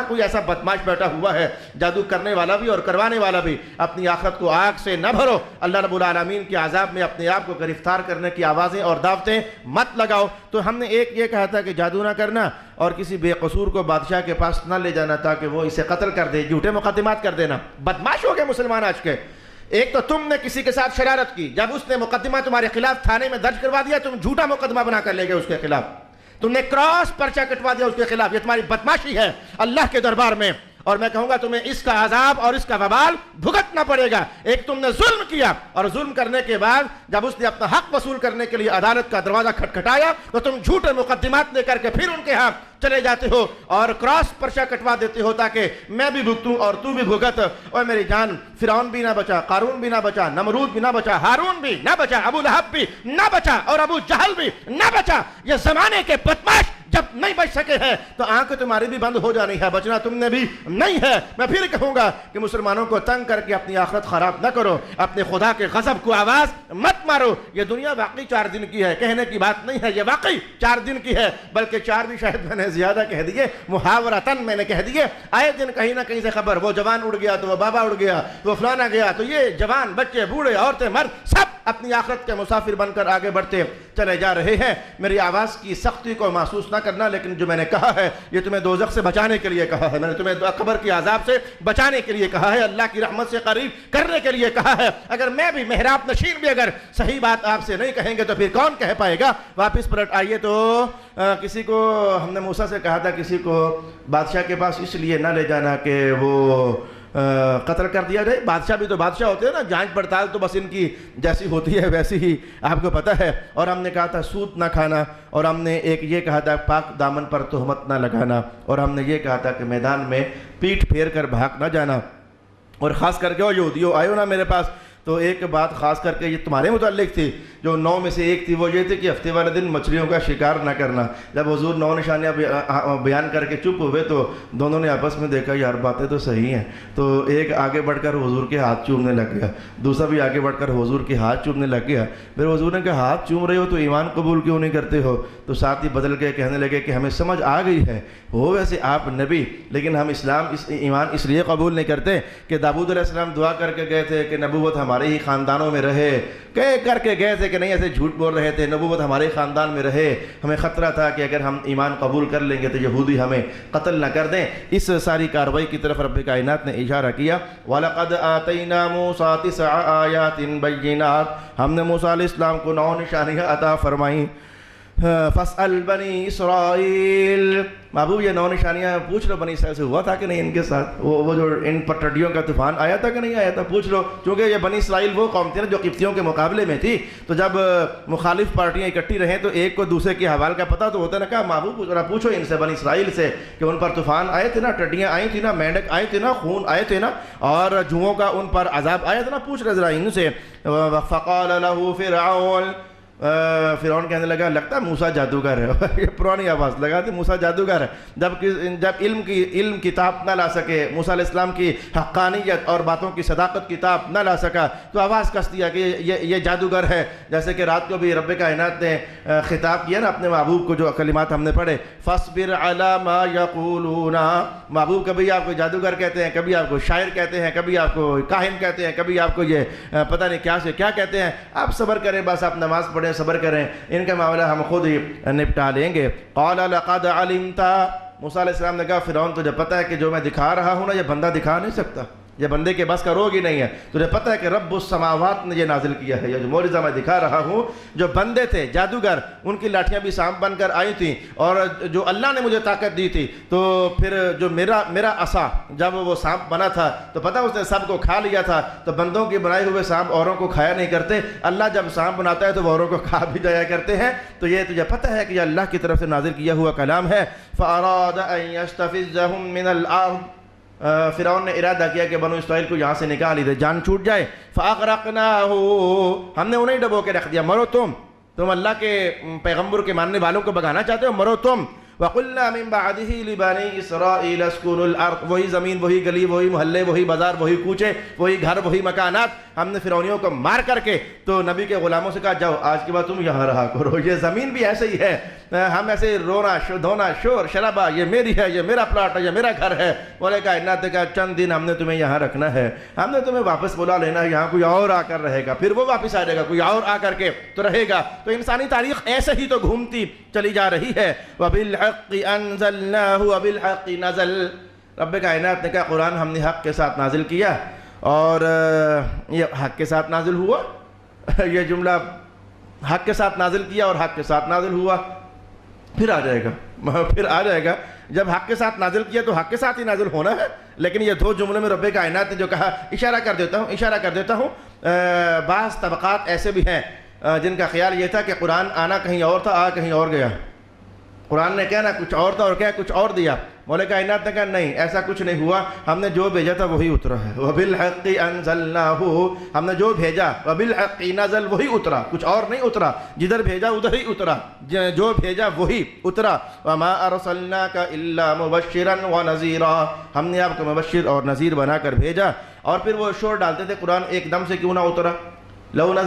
کوئی ایسا بدماش بیٹھا ہوا ہے، جادو کرنے والا بھی اور کروانے والا بھی، اپنی آخرت کو آگ سے نہ بھرو، اللہ رب العالمین کے عذاب میں اپنے آپ کو گرفتار کرنے کی آوازیں اور دعوتیں مت لگاؤ۔ تو ہم نے ایک یہ کہا تھا کہ جادو نہ کرنا، اور کسی بے قصور کو بادشاہ کے پاس نہ لے جانا تاکہ وہ اسے قتل کر دے، جھوٹے مقدمات کر دینا۔ بدماش ہو گئے مسلمان آج کے۔ ایک تو تم نے کسی کے ساتھ شرارت کی، جب اس نے مقدمہ تمہارے خلاف تھانے میں درج کروا دیا، تم جھوٹا مقدمہ بنا کر لے گئے اس کے خلاف، تم نے کراس پرچہ کٹوا دیا اس کے خلاف، یہ تمہاری بدماشی ہے اللہ کے دربار میں۔ اور میں کہوں گا تمہیں اس کا عذاب اور اس کا وبال بھگتنا پڑے گا۔ ایک تم نے ظلم کیا، اور ظلم کرنے کے بعد جب اس نے اپنا حق وصول کرنے کے لیے عدالت کا دروازہ کھٹکھٹایا تو تم جھوٹے مقدمات لے کر کے پھر ان کے ہاں چلے جاتے ہو اور کراس پرچہ کٹوا دیتے ہو تاکہ میں بھی بھگتوں اور تو بھی بھگت۔ اور میری جان، فرعون بھی نہ بچا، قارون بھی نہ بچا، نمرود بھی نہ بچا، ہارون بھی نہ بچا، ابو لہب بھی نہ بچا، اور ابو جہل بھی نہ بچا۔ یہ زمانے کے بدماش جب نہیں بچ سکے ہیں تو آنکھ تمہاری بھی بند ہو جانی ہے، بچنا تم نے بھی نہیں ہے۔ میں پھر کہوں گا کہ مسلمانوں کو تنگ کر کے اپنی آخرت خراب نہ کرو، اپنے خدا کے غضب کو آواز مت مارو۔ یہ دنیا واقعی 4 دن کی ہے، کہنے کی بات نہیں ہے، یہ واقعی 4 دن کی ہے، بلکہ 4 بھی شاید میں نے زیادہ کہہ دیے، محاورتاً میں نے کہہ دیے۔ آئے دن کہیں نہ کہیں سے خبر، وہ جوان اڑ گیا تو وہ بابا اڑ گیا تو وہ فلانا گیا، تو یہ جوان بچے بوڑھے عورتیں مرد سب اپنی آخرت کے مسافر بن کر آگے بڑھتے چلے جا رہے ہیں۔ میری آواز کی سختی کو محسوس نہ کرنا، لیکن جو میں نے کہا ہے یہ تمہیں دوزخ سے بچانے کے لیے کہا ہے، میں نے تمہیں قبر کی عذاب سے بچانے کے لیے کہا ہے، اللہ کی رحمت سے قریب کرنے کے لیے کہا ہے۔ اگر میں بھی محراب نشین بھی اگر صحیح بات آپ سے نہیں کہیں گے تو پھر کون کہہ پائے گا؟ واپس پلٹ آئیے تو کسی کو ہم نے موسیٰ سے کہا تھا کسی کو بادشاہ کے پاس اس لیے نہ لے جانا کہ وہ قتل کر دیا جائے۔ بادشاہ بھی تو بادشاہ ہوتے ہیں نا، جانچ پڑتال تو بس ان کی جیسی ہوتی ہے ویسی ہی آپ کو پتہ ہے۔ اور ہم نے کہا تھا سود نہ کھانا، اور ہم نے ایک یہ کہا تھا پاک دامن پر تہمت نہ لگانا، اور ہم نے یہ کہا تھا کہ میدان میں پیٹھ پھیر کر بھاگ نہ جانا۔ اور خاص کر کے وہ یہودیوں آئے ہو نا میرے پاس، تو ایک بات خاص کر کے یہ تمہارے متعلق تھی، جو 9 میں سے ایک تھی، وہ یہ تھی کہ ہفتے والے دن مچھلیوں کا شکار نہ کرنا۔ جب حضور 9 نشانیاں بیان کر کے چپ ہوئے تو دونوں نے آپس میں دیکھا یار باتیں تو صحیح ہیں، تو ایک آگے بڑھ کر حضور کے ہاتھ چومنے لگ گیا، دوسرا بھی آگے بڑھ کر حضور کے ہاتھ چومنے لگ گیا۔ پھر حضور نے کہا ہاتھ چوم رہے ہو تو ایمان قبول کیوں نہیں کرتے ہو؟ تو ساتھ ہی بدل کے کہنے لگے کہ ہمیں سمجھ آ گئی ہے، ہو ویسے آپ نبی، لیکن ہم ایمان اس لیے قبول نہیں کرتے کہ داؤد علیہ السلام دعا کر کے گئے تھے کہ نبوت ہمارے ہی خاندانوں میں رہے، کہہ کر کے گئے تھے کہ نہیں ایسے جھوٹ بول رہے تھے، نبوت ہمارے خاندان میں رہے، ہمیں خطرہ تھا کہ اگر ہم ایمان قبول کر لیں گے تو یہودی ہمیں قتل نہ کر دیں۔ اس ساری کارروائی کی طرف رب کائنات نے اشارہ کیا، وَلَقَدْ آتَيْنَا مُوسَىٰ 9 آيَاتٍ بَيِّنَاتٍ، ہم نے موسیٰ علیہ السلام کو 9 نشانیاں عطا فرمائیں۔ فَاسْأَلْ بَنِي إِسْرَائِيل، محبوب یہ 9 نشانیاں پوچھ لو بنی اسرائیل سے ہوا تھا کہ نہیں ان کے ساتھ، وہ جو ان پر ٹڈیوں کا طوفان آیا تھا کہ نہیں آیا تھا، پوچھ لو، کیونکہ یہ بنی اسرائیل وہ قوم تھی نا جو قبطیوں کے مقابلے میں تھی، تو جب مخالف پارٹیاں اکٹھی رہیں تو ایک کو دوسرے کے حوال کا پتہ تو ہوتا نا، کہا محبوب ذرا پوچھو ان سے بنی اسرائیل سے کہ ان پر طوفان آئے تھے نا، ٹڈیاں آئی تھی نا، مینڈک آئے تھے نا، خون آئے تھے نا، اور جوؤں کا ان پر عذاب آیا تھا نا، پوچھ رہے ذرا ان سے۔ فَقَالَ لَهُ فِرْعَوْنُ، فرعون کہنے لگا لگتا ہے موسیٰ جادوگر ہے، یہ پرانی آواز لگا تھی موسیٰ جادوگر ہے۔ جب علم کتاب نہ لا سکے، موسیٰ علیہ السلام کی حقانیت اور باتوں کی صداقت کتاب نہ لا سکا تو آواز کس دیا کہ یہ جادوگر ہے۔ جیسے کہ رات کو بھی رب کائنات نے خطاب کیا نا اپنے محبوب کو، جو کلمات ہم نے پڑھے، فَاصْبِرْ عَلَىٰ مَا يَقُولُونَ، محبوب کبھی آپ کو جادوگر کہتے ہیں، کبھی آپ کو شاعر کہتے ہیں، کبھی آپ کو کاہن کہتے ہیں، کبھی آپ کو یہ پتہ نہیں کیا سے کیا کہتے ہیں، آپ صبر کریں، بس آپ نماز پڑھیں، صبر کریں، ان کا معاملہ ہم خود ہی نپٹا لیں گے۔ قال لقد علمت، موسیٰ علیہ السلام نے کہا فرعون تجھے پتہ ہے کہ جو میں دکھا رہا ہوں نا یہ بندہ دکھا نہیں سکتا، یہ بندے کے بس کا روگ ہی نہیں ہے، تجھے پتہ ہے کہ رب السماوات نے یہ نازل کیا ہے، یہ جو معجزہ میں دکھا رہا ہوں، جو بندے تھے جادوگر ان کی لاٹھیاں بھی سانپ بن کر آئی تھیں، اور جو اللہ نے مجھے طاقت دی تھی، تو پھر جو میرا عصا جب وہ سانپ بنا تھا تو پتہ اس نے سب کو کھا لیا تھا، تو بندوں کے بنائے ہوئے سانپ اوروں کو کھایا نہیں کرتے، اللہ جب سانپ بناتا ہے تو وہ اوروں کو کھا بھی جایا کرتے ہیں، تو یہ تجھے پتہ ہے کہ یہ اللہ کی طرف سے نازل کیا ہوا کلام ہے۔ فَأَرَادَ أَن يَسْتَفِزَّهُم مِّنَ الْأَرْضِ، فرعون نے ارادہ کیا کہ بنو اسرائیل کو یہاں سے نکال ہی دے، جان چھوٹ جائے۔ فَأَغْرَقْنَاهُ، ہم نے انہیں ڈبو کے رکھ دیا، مرو تم اللہ کے پیغمبر کے ماننے والوں کو بگانا چاہتے ہو، مرو تم۔ وَقُلْنَا مِن بَعْدِهِ لِبَنِي إِسْرَائِيلَ اسْكُنُوا الْأَرْضَ، وہی زمین، وہی گلی، وہی محلے، وہی بازار، وہی کوچے، وہی گھر، وہی مکانات، ہم نے فرعونیوں کو مار کر کے تو نبی کے غلاموں سے کہا جاؤ آج کے بعد تم یہاں رہا کرو، یہ زمین بھی ایسے ہی ہے، ہم ایسے رونا دھونا شور شرابہ، یہ میری ہے، یہ میرا پلاٹ ہے، یہ میرا گھر ہے، بولے کائنات نے کہا چند دن ہم نے تمہیں یہاں رکھنا ہے، ہم نے تمہیں واپس بلا لینا ہے، یہاں کوئی اور آ کر رہے گا، پھر وہ واپس آ جائے گا، کوئی اور آ کر کے تو رہے گا، تو انسانی تاریخ ایسے ہی تو گھومتی چلی جا رہی ہے۔ وَبِالْحَقِّ أَنزَلْنَاهُ وَبِالْحَقِّ نَزَلَ، رب کائنات نے کہا قرآن ہم نے حق کے ساتھ نازل کیا، اور یہ حق کے ساتھ نازل ہوا، یہ جملہ حق کے ساتھ نازل کیا اور حق کے ساتھ نازل ہوا، پھر آ جائے گا جب حق کے ساتھ نازل کیا تو حق کے ساتھ ہی نازل ہونا ہے. لیکن یہ دو جملوں میں رب کائنات نے جو کہا، اشارہ کر دیتا ہوں بعض طبقات ایسے بھی ہیں جن کا خیال یہ تھا کہ قرآن آنا کہیں اور تھا، آ کہیں اور گیا. قرآن نے کہنا کچھ اور تھا اور کیا کچھ اور دیا. مولا کائنات نے کہا نہیں، ایسا کچھ نہیں ہوا، ہم نے جو بھیجا تھا وہی اترا ہے. وَبِالْحَقِّ أَنزَلْنَاهُ، ہم نے جو بھیجا وَبِالْحَقِّ نَزَلَ، وہی اترا، کچھ اور نہیں اترا. جدھر بھیجا ادھر ہی اترا، جو بھیجا وہی اترا. وَمَا أَرْسَلْنَاكَ إِلَّا مُبَشِّرًا وَنَذِيرًا، ہم نے آپ کو مبشر اور نذیر بنا کر بھیجا. اور پھر وہ شور ڈالتے تھے قرآن ایک دم سے کیوں نہ اترا. لولا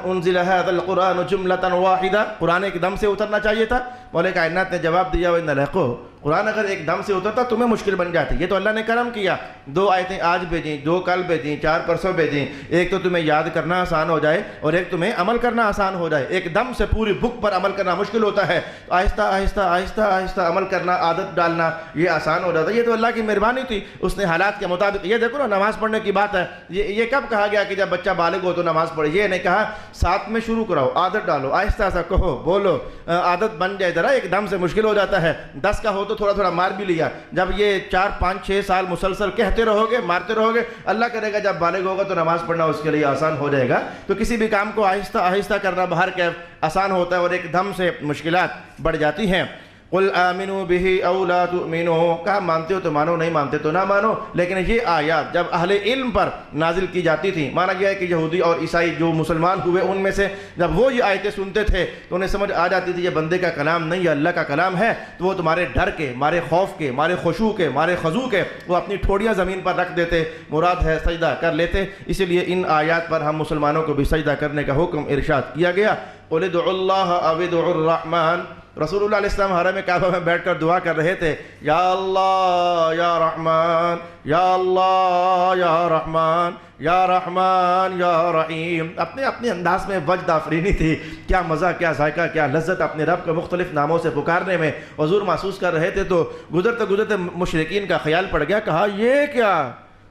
انزل هذا القرآن جملة واحدة، قرآن ایک دم سے اترنا چاہیے تھا. مولا کائنات نے جواب دیا وَإِنَّ لَكُمْ، قرآن اگر ایک دم سے اترتا تمہیں مشکل بن جاتی. یہ تو اللہ نے کرم کیا، 2 آیتیں آج بھیجیں، 2 کل بھیجیں، 4 پرسوں بھیجیں. ایک تو تمہیں یاد کرنا آسان ہو جائے اور ایک تمہیں عمل کرنا آسان ہو جائے. ایک دم سے پوری بک پر عمل کرنا مشکل ہوتا ہے، آہستہ آہستہ آہستہ آہستہ عمل کرنا، عادت ڈالنا یہ آسان ہو جاتا ہے. یہ تو اللہ کی مہربانی تھی، اس نے حالات کے مطابق. یہ دیکھو نا نماز پڑھنے کی بات ہے، یہ کب کہا گیا کہ جب بچہ بالغ ہو تو نماز پڑھے؟ یہ نہیں کہا 7 میں شروع کراؤ، عادت ڈالو، آہستہ آہستہ کہو بولو، عادت بن جائے. ذرا ایک دم سے مشکل ہو جاتا ہے. 10 کا ہو تو تھوڑا تھوڑا مار بھی لیا. جب یہ 4 5 6 سال مسلسل کہتے رہو گے، مارتے رہو گے، اللہ کرے گا جب بالغ ہوگا تو نماز پڑھنا اس کے لیے آسان ہو جائے گا. تو کسی بھی کام کو آہستہ آہستہ کرنا باہر کیف آسان ہوتا ہے اور ایک دم سے مشکلات بڑھ جاتی ہیں. قل آمنوا به او لا تؤمنوا، کہا مانتے ہو تو مانو، نہیں مانتے تو نہ مانو. لیکن یہ آیات جب اہل علم پر نازل کی جاتی تھی، مانا گیا ہے کہ یہودی اور عیسائی جو مسلمان ہوئے ان میں سے جب وہ یہ آیتیں سنتے تھے تو انہیں سمجھ آ جاتی تھی یہ بندے کا کلام نہیں، یہ اللہ کا کلام ہے. تو وہ تمہارے ڈر کے، مارے خوف کے، مارے خشوع کے، مارے خضوع کے وہ اپنی ٹھوڑیاں زمین پر رکھ دیتے، مراد ہے سجدہ کر لیتے. اسی لیے ان آیات پر ہم مسلمانوں کو بھی سجدہ کرنے کا حکم ارشاد کیا گیا. قل ادعوا اللہ او ادعوا الرحمن، رسول اللہ علیہ السلام حرم کعبہ میں بیٹھ کر دعا کر رہے تھے، یا اللہ یا رحمان، یا اللہ یا رحمان، یا رحمان یا رحیم. اپنے انداز میں وجد آفرینی تھی. کیا مزہ، کیا ذائقہ، کیا لذت اپنے رب کو مختلف ناموں سے پکارنے میں حضور محسوس کر رہے تھے. تو گزرتے گزرتے مشرکین کا خیال پڑ گیا، کہا یہ کیا،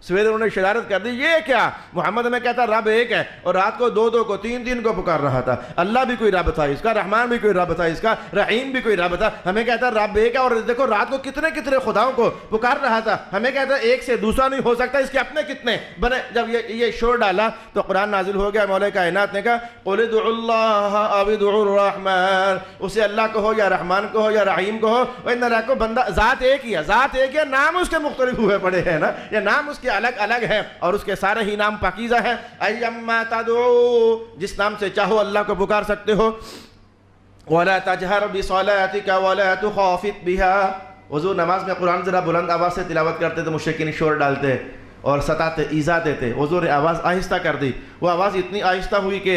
سویرے انہوں نے شرارت کر دی، یہ کیا، محمد میں کہتا رب ایک ہے اور رات کو 2 کو 3 کو پکار رہا تھا. اللہ بھی کوئی رب تھا اس کا، رحمان بھی کوئی رب تھا اس کا، رحیم بھی کوئی رب تھا. ہمیں کہتا رب ایک ہے اور دیکھو رات کو کتنے خداؤں کو پکار رہا تھا. ہمیں کہتا ایک سے دوسرا نہیں ہو سکتا، اس کے اپنے کتنے بنے. جب یہ شور ڈالا تو قرآن نازل ہو گیا. مولا کائنات نے کہا قل ادعوا اللہ او ادعوا الرحمن، اسے اللہ کہو یا رحمان کہو یا رحیم کہو. وَإِنَّ لَكُمْ، بندہ ذات ایک ہی ہے، ذات ایک ہے، نام اس کے مختلف ہوئے پڑے ہیں نا، یہ نام اس کے الگ الگ ہے اور اس کے سارے ہی نام پاکیزہ ہیں. ایما تدعو، جس نام سے چاہو اللہ کو پکار سکتے ہو. ولا تجہر بصلاتک ولا تخافت بها، حضور نماز میں قرآن ذرا بلند آواز سے تلاوت کرتے تو مشرکین شور ڈالتے اور ستاتے، ایذا دیتے. حضور نے آواز آہستہ کر دی. وہ آواز اتنی آہستہ ہوئی کہ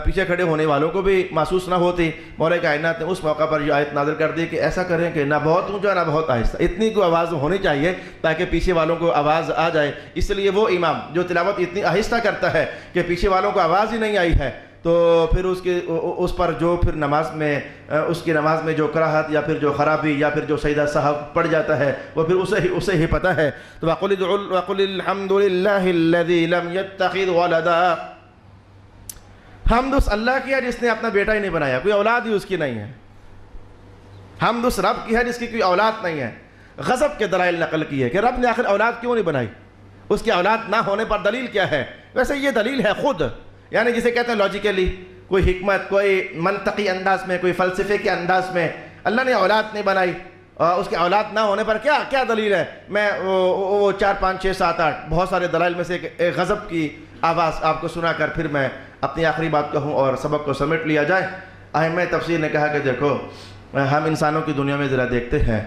پیچھے کھڑے ہونے والوں کو بھی محسوس نہ ہوتی. مولا کائنات نے اس موقع پر یہ آیت نازل کر دی کہ ایسا کریں کہ نہ بہت اونچا نہ بہت آہستہ، اتنی کو آواز ہونی چاہیے تاکہ پیچھے والوں کو آواز آ جائے. اس لیے وہ امام جو تلاوت اتنی آہستہ کرتا ہے کہ پیچھے والوں کو آواز ہی نہیں آئی ہے، تو پھر اس پر جو پھر نماز میں اس کی نماز میں جو کراہت یا پھر جو خرابی یا پھر جو سجدہ سہو پڑ جاتا ہے وہ پھر اسے ہی پتہ ہے. تو وَقُلِ الْحَمْدُ لِلَّهِ الَّذِي لَمْ يَتَّخِذْ وَلَدًا، حمد اس اللہ کی ہے جس نے اپنا بیٹا ہی نہیں بنایا، کوئی اولاد ہی اس کی نہیں ہے. حمد اس رب کی ہے جس کی کوئی اولاد نہیں ہے. غضب کے دلائل نقل کی ہے کہ رب نے آخر اولاد کیوں نہیں بنائی، اس کی اولاد نہ ہونے پر دلیل کیا ہے. ویسے یہ دلیل ہے خود، یعنی جسے کہتے ہیں لاجیکلی، کوئی حکمت، کوئی منطقی انداز میں، کوئی فلسفے کے انداز میں اللہ نے اولاد نہیں بنائی. اس کے اولاد نہ ہونے پر کیا دلیل ہے. میں وہ 4 5 6 7 8 بہت سارے دلائل میں سے ایک غضب کی آواز آپ کو سنا کر پھر میں اپنی آخری بات کہوں اور سبق کو سمیٹ لیا جائے. ائمہ تفسیر نے کہا کہ دیکھو ہم انسانوں کی دنیا میں ذرا دیکھتے ہیں،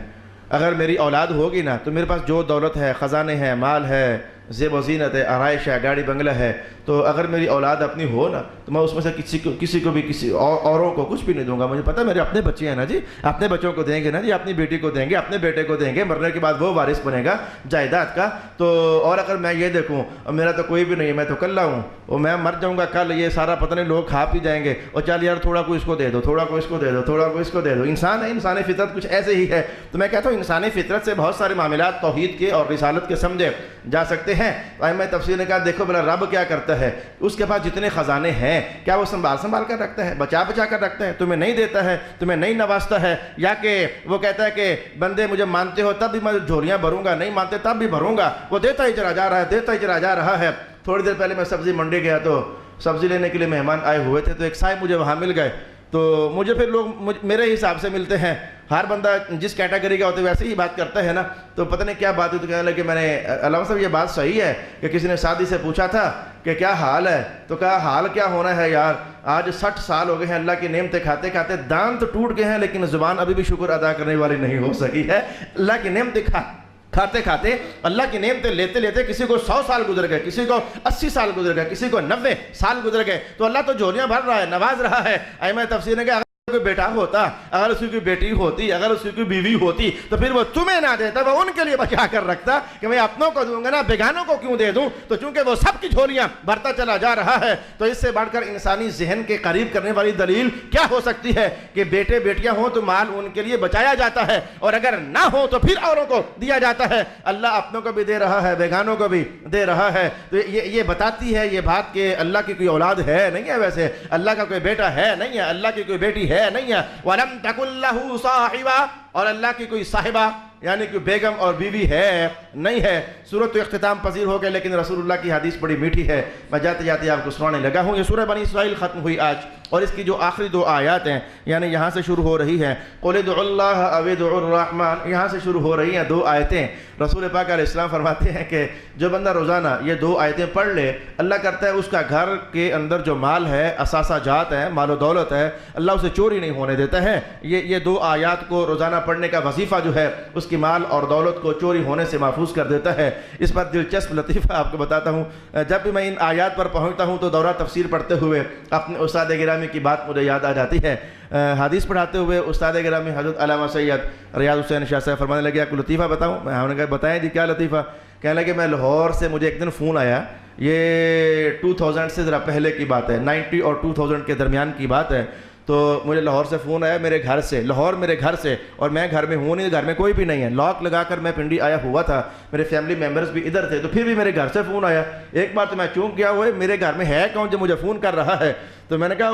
اگر میری اولاد ہوگی نا تو میرے پاس جو دولت ہے، خزانے ہیں، مال ہے، زیب و زینت ہے، آرائش ہے، گاڑی بنگلہ ہے، تو اگر میری اولاد اپنی ہو نا تو میں اس میں سے کسی کو بھی اوروں کو کچھ بھی نہیں دوں گا. مجھے پتہ میرے اپنے بچے ہیں نا جی، اپنے بچوں کو دیں گے نا جی، اپنی بیٹی کو دیں گے، اپنے بیٹے کو دیں گے، مرنے کے بعد وہ وارث بنے گا جائیداد کا. تو اور اگر میں یہ دیکھوں میرا تو کوئی بھی نہیں ہے، میں تو کلّا ہوں، اور میں مر جاؤں گا کل، یہ سارا پتہ نہیں لوگ کھا پی جائیں گے، اور چل یار تھوڑا کو اس کو دے دو، تھوڑا کو اس کو دے دو، تھوڑا کو اس کو دے دو. انسان ہے، انسانی فطرت کچھ ایسے ہی ہے. تو میں کہتا ہوں انسانی فطرت سے بہت سارے معاملات توحید کے اور رسالت کے سمجھے جا سکتے ہیں؟ ائمہ تفسیر نے کہا دیکھو بلا رب کیا کرتا ہے، اس کے پاس جتنے خزانے ہیں کیا وہ سنبھال کر رکھتا ہے، بچا کر رکھتا ہے؟ تمہیں نہیں دیتا ہے، تمہیں نہیں نوازتا ہے؟ یا کہ وہ کہتا ہے کہ بندے مجھے مانتے ہو تب بھی میں جھولیاں بھروں گا، نہیں مانتے تب بھی بھروں گا؟ وہ دیتا ہی چلا جا رہا ہے۔ تھوڑی دیر پہلے میں سبزی منڈی گیا تو سبزی لینے کے لیے مہمان آئے ہوئے تھے، تو ایک صاحب مجھے وہاں مل گئے، تو مجھے پھر لوگ میرے حساب سے ملتے ہیں، ہر بندہ جس کیٹیگری کا ہوتا ہے ویسے ہی بات کرتا ہے نا، تو پتہ نہیں کیا بات ہوئی، تو کہنے لگے میں نے علامہ صاحب یہ بات صحیح ہے کہ کسی نے سعدی سے پوچھا تھا کہ کیا حال ہے، تو کہا حال کیا ہونا ہے یار، آج 60 سال ہو گئے ہیں اللہ کی نعمتیں کھاتے کھاتے، دانت ٹوٹ گئے ہیں لیکن زبان ابھی بھی شکر ادا کرنے والی نہیں ہو سکی ہے۔ اللہ کی نعمتیں کھاتے کھاتے، اللہ کی نعمتیں لیتے لیتے کسی کو 100 سال گزر گئے، کسی کو 80 سال گزر گئے، کسی کو 90 سال گزر گئے، تو اللہ تو جھولیاں بھر رہا ہے، نواز رہا ہے۔ ائمہ تفسیر نے کہا کوئی بیٹا ہوتا، اگر اس کی کوئی بیٹی ہوتی، اگر اس کی کوئی بیوی ہوتی، تو پھر وہ تمہیں نہ دیتا، وہ ان کے لیے بچا کر رکھتا کہ میں اپنوں کو دوں گا نا، بیگانوں کو کیوں دے دوں؟ تو چونکہ وہ سب کی جھولیاں بھرتا چلا جا رہا ہے، تو اس سے بڑھ کر انسانی ذہن کے قریب کرنے والی دلیل کیا ہو سکتی ہے کہ بیٹے بیٹیاں ہوں تو مال ان کے لیے بچایا جاتا ہے، اور اگر نہ ہو تو پھر اوروں کو دیا جاتا ہے۔ اللہ اپنوں کو بھی دے رہا ہے، بیگانوں کو بھی دے رہا ہے۔ تو یہ بتاتی ہے یہ بات کہ اللہ کی کوئی اولاد ہے نہیں ہے، ویسے اللہ کا کوئی بیٹا ہے نہیں ہے، اللہ کی کوئی بیٹی ہے نہیں ہے۔ وَلَمْ تَكُنْ لَهُ صَاحِبَةٌ، اور اللہ کی کوئی صاحبہ یعنی کہ بیگم اور بیوی ہے نہیں ہے۔ سورۃ تو اختتام پذیر ہو گئے، لیکن رسول اللہ کی حدیث بڑی میٹھی ہے، میں جاتے جاتے آپ کو سنانے لگا ہوں۔ یہ سورہ بنی اسرائیل ختم ہوئی آج، اور اس کی جو آخری 2 آیات ہیں یعنی یہاں سے شروع ہو رہی ہیں، قُلِ ادْعُوا اللَّهَ أَوِ ادْعُوا الرَّحْمَنَ، یہاں سے شروع ہو رہی ہیں 2 آیتیں۔ رسول پاک علیہ السلام فرماتے ہیں کہ جو بندہ روزانہ یہ 2 آیتیں پڑھ لے، اللہ کرتا ہے اس کا گھر کے اندر جو مال ہے، اثاثہ جات ہے، مال و دولت ہے، اللہ اسے چوری نہیں ہونے دیتا ہے۔ یہ 2 آیات کو روزانہ پڑھنے کا وظیفہ جو ہے اس کی مال اور دولت کو چوری ہونے سے محفوظ کر دیتا ہے۔ اس پر دلچسپ لطیفہ آپ کو بتاتا ہوں، جب بھی میں ان آیات پر پہنچتا ہوں تو دورہ تفسیر پڑھتے ہوئے اپنے استاد گرامی کی بات مجھے یاد آ جاتی ہے۔ حدیث پڑھاتے ہوئے استاد گرامی حضرت علامہ سید ریاض حسین شاہ صاحب فرمانے لگے آپ کو لطیفہ بتاؤں؟ میں ہم نے کہا بتائیں جی کیا لطیفہ؟ کہنے لگے میں لاہور سے مجھے ایک دن فون آیا، یہ 2000 سے ذرا پہلے کی بات ہے، 90 اور 2000 کے درمیان کی بات ہے، تو مجھے لاہور سے فون آیا میرے گھر سے، لاہور میرے گھر سے، اور میں گھر میں ہوں نہیں، گھر میں کوئی بھی نہیں ہے، لاک لگا کر میں پنڈی آیا ہوا تھا، میرے فیملی ممبرز بھی ادھر تھے، تو پھر بھی میرے گھر سے فون آیا۔ ایک بار تو میں چونک گیا، ہوئے میرے گھر میں ہے کون جو مجھے فون کر رہا ہے؟ تو میں نے کہا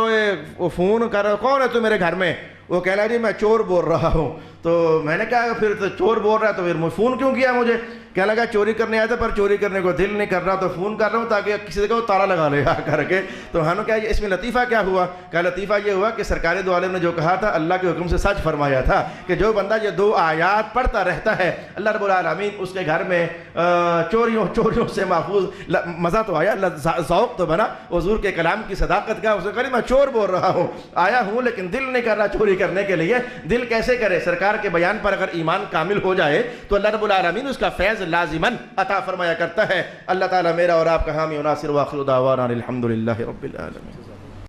وہ فون کر رہا کون ہے تو میرے گھر میں؟ وہ کہہ رہا جی میں چور بول رہا ہوں۔ تو میں نے کہا پھر تو چور بول رہا ہے تو پھر فون کیوں کیا مجھے؟ کہنے لگا چوری کرنے آیا تھا پر چوری کرنے کو دل نہیں کر رہا تو فون کر رہا ہوں تاکہ کسی کو تالا لگا لے آ کر کے۔ تو ہم نے کہا اس میں لطیفہ کیا ہوا؟ کہا لطیفہ یہ ہوا کہ سرکار دو عالم نے جو کہا تھا اللہ کے حکم سے سچ فرمایا تھا کہ جو بندہ یہ 2 آیات پڑھتا رہتا ہے اللہ رب العالمین اس کے گھر میں چوریوں سے محفوظ۔ مزہ تو آیا، ذوق تو بنا حضور کے کلام کی صداقت کا۔ اسے کہا میں چور بول رہا ہوں، آیا ہوں لیکن دل نہیں کر رہا چوری کرنے کے لیے۔ دل کیسے کرے؟ سرکار کے بیان پر اگر ایمان کامل ہو جائے تو اللہ رب العالمین اس کا فیض لازماً عطا فرمایا کرتا ہے۔ اللہ تعالیٰ میرا اور آپ کا حامی و ناصر، وآخر دعوانا الحمدللہ رب العالمین۔